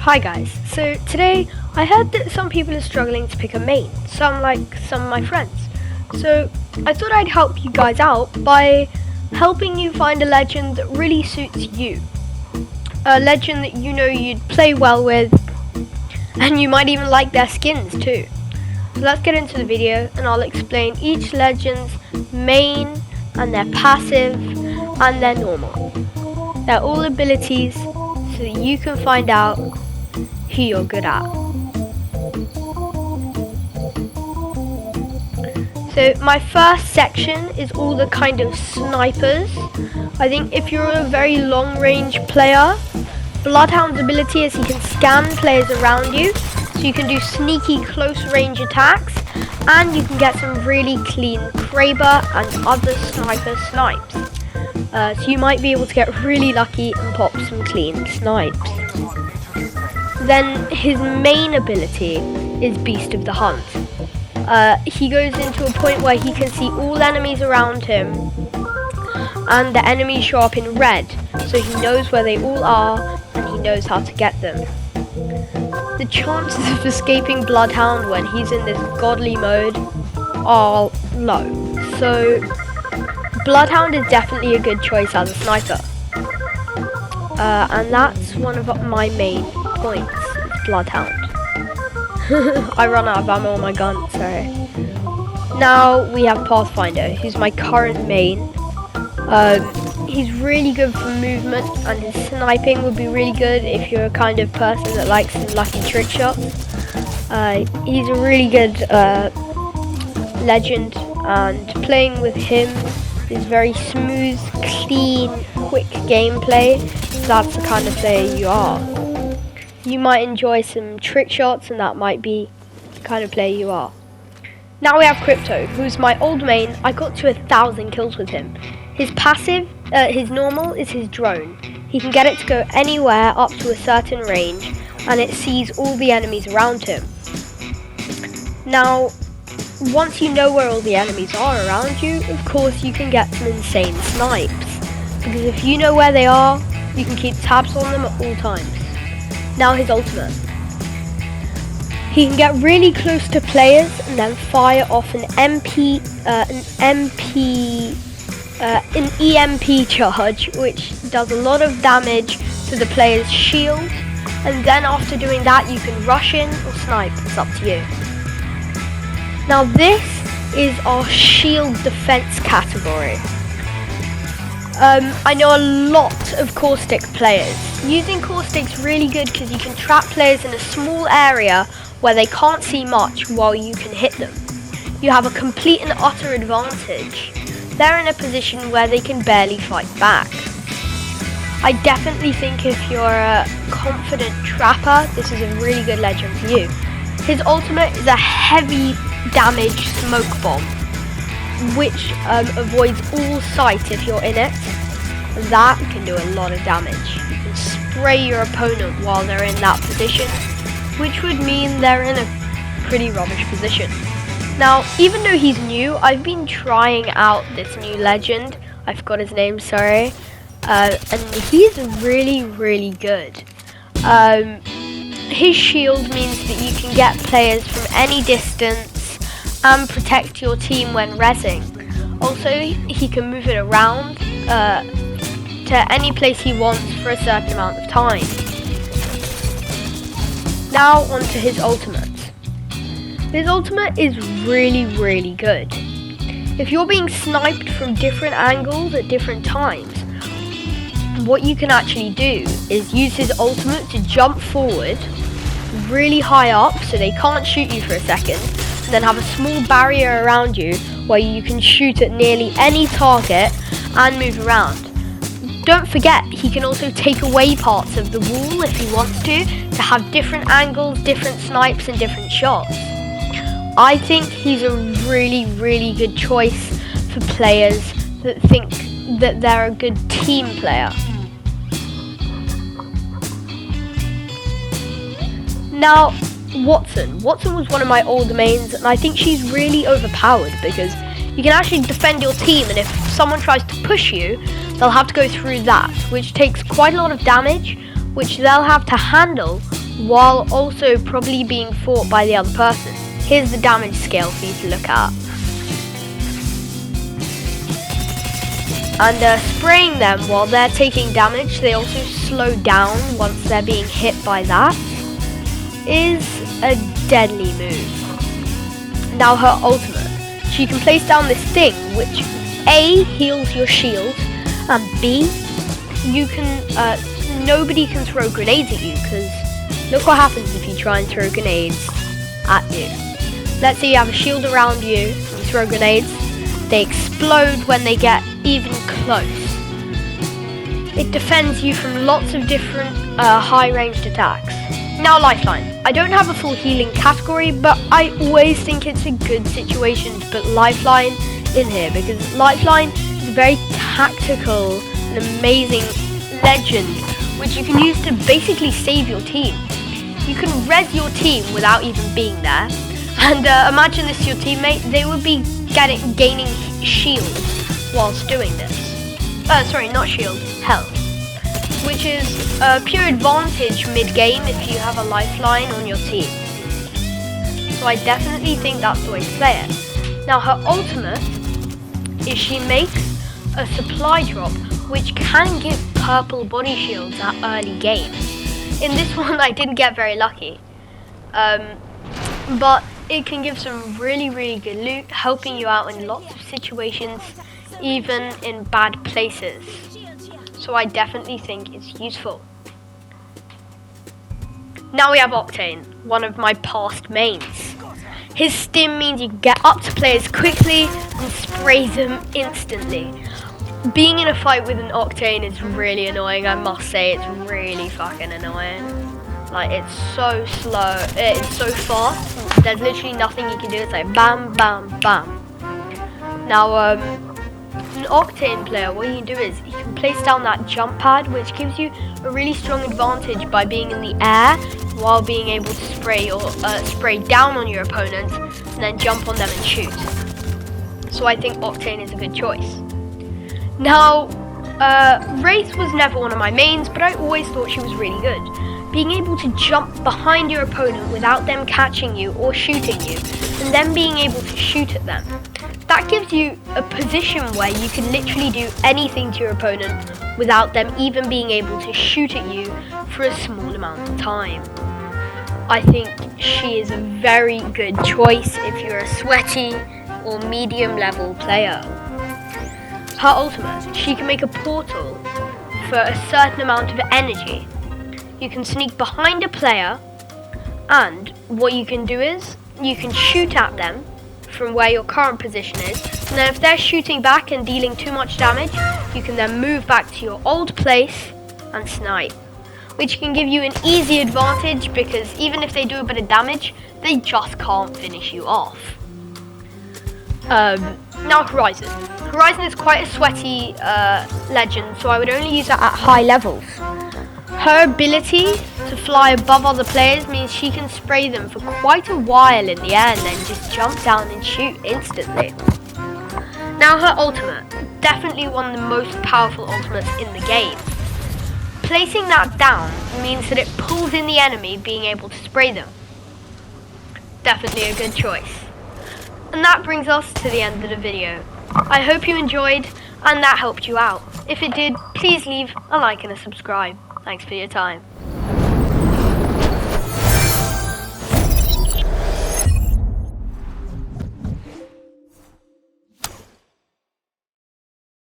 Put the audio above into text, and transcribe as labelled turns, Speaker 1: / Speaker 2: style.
Speaker 1: Hi guys, so today I heard that some people are struggling to pick a main, some of my friends. So I thought I'd help you guys out by helping you find a legend that really suits you. A legend that you know you'd play well with, and you might even like their skins too. So let's get into the video and I'll explain each legend's main and their passive and their normal. They're all abilities so that you can find out who you're good at. So my first section is all the kind of snipers. I think if you're a very long range player, Bloodhound's ability is he can scan players around you, so you can do sneaky close range attacks, and you can get some really clean Kraber and other sniper snipes. So you might be able to get really lucky and pop some clean snipes. Then his main ability is Beast of the Hunt. He goes into a point where he can see all enemies around him, and the enemies show up in red, so he knows where they all are and he knows how to get them. The chances of escaping Bloodhound when he's in this godly mode are low, so Bloodhound is definitely a good choice as a sniper. And that's one of my main points, is Bloodhound. I run out of ammo on my gun, sorry. Now we have Pathfinder, who's my current main. He's really good for movement, and his sniping would be really good if you're a kind of person that likes some lucky trick shots. He's a really good legend, and playing with him is very smooth, clean, quick gameplay. That's the kind of player you are. You might enjoy some trick shots, and that might be the kind of player you are. Now we have Crypto, who's my old main. I got to 1,000 kills with him. His passive, his normal is his drone. He can get it to go anywhere up to a certain range, and it sees all the enemies around him. Now, once you know where all the enemies are around you, of course you can get some insane snipes. Because if you know where they are, you can keep tabs on them at all times. Now his ultimate. He can get really close to players and then fire off an EMP charge, which does a lot of damage to the player's shield. And then after doing that, you can rush in or snipe. It's up to you. Now this is our shield defense category. I know a lot of Caustic players. Using Caustic's really good because you can trap players in a small area where they can't see much while you can hit them. You have a complete and utter advantage. They're in a position where they can barely fight back. I definitely think if you're a confident trapper, this is a really good legend for you. His ultimate is a heavy damage smoke bomb, which avoids all sight if you're in it. That can do a lot of damage. You can spray your opponent while they're in that position, which would mean they're in a pretty rubbish position. Now, even though he's new, I've been trying out this new legend. I forgot his name, sorry. And he's really, really good. His shield means that you can get players from any distance and protect your team when rezzing. Also, he can move it around to any place he wants for a certain amount of time. Now onto his ultimate. His ultimate is really, really good. If you're being sniped from different angles at different times, what you can actually do is use his ultimate to jump forward really high up so they can't shoot you for a second, and then have a small barrier around you where you can shoot at nearly any target and move around. Don't forget, he can also take away parts of the wall if he wants to have different angles, different snipes and different shots. I think he's a really, really good choice for players that think that they're a good team player. Now, Watson. Watson was one of my old mains, and I think she's really overpowered because you can actually defend your team, and if someone tries to push you, they'll have to go through that, which takes quite a lot of damage, which they'll have to handle while also probably being fought by the other person. Here's the damage scale for you to look at. And spraying them while they're taking damage, they also slow down once they're being hit by that, is a deadly move. Now her ultimate. She can place down this thing which A, heals your shield, and B, you can, nobody can throw grenades at you, because look what happens if you try and throw grenades at you. Let's say you have a shield around you, you throw grenades, they explode when they get even close. It defends you from lots of different high-ranged attacks. Now Lifeline. I don't have a full healing category, but I always think it's a good situation to put Lifeline in here, because Lifeline is a very tactical and amazing legend which you can use to basically save your team. You can res your team without even being there, and imagine this your teammate, they would be gaining shield whilst doing this. Sorry, not shield, health. Which is a pure advantage mid-game if you have a lifeline on your team. So I definitely think that's the way to play it. Now her ultimate is she makes a supply drop which can give purple body shields at early game. In this one I didn't get very lucky. But it can give some really good loot, helping you out in lots of situations, even in bad places. So I definitely think it's useful. Now we have Octane, one of my past mains. His stim means you can get up to players quickly and spray them instantly. Being in a fight with an Octane is really annoying, I must say. It's really fucking annoying. Like, it's so slow, it's so fast, there's literally nothing you can do. It's like bam, bam, bam. Now, an Octane player, what you can do is you can place down that jump pad, which gives you a really strong advantage by being in the air while being able to spray down on your opponent and then jump on them and shoot. So I think Octane is a good choice. Now, Wraith was never one of my mains, but I always thought she was really good. Being able to jump behind your opponent without them catching you or shooting you, and then being able to shoot at them. That gives you a position where you can literally do anything to your opponent without them even being able to shoot at you for a small amount of time. I think she is a very good choice if you're a sweaty or medium level player. Her ultimate, she can make a portal for a certain amount of energy. You can sneak behind a player, and what you can do is you can shoot at them from where your current position is, and then if they're shooting back and dealing too much damage, you can then move back to your old place and snipe, which can give you an easy advantage because even if they do a bit of damage, they just can't finish you off. Now Horizon. Horizon is quite a sweaty legend, so I would only use that at high levels. Her ability to fly above other players means she can spray them for quite a while in the air and then just jump down and shoot instantly. Now her ultimate, definitely one of the most powerful ultimates in the game. Placing that down means that it pulls in the enemy being able to spray them. Definitely a good choice. And that brings us to the end of the video. I hope you enjoyed and that helped you out. If it did, please leave a like and a subscribe. Thanks for your time.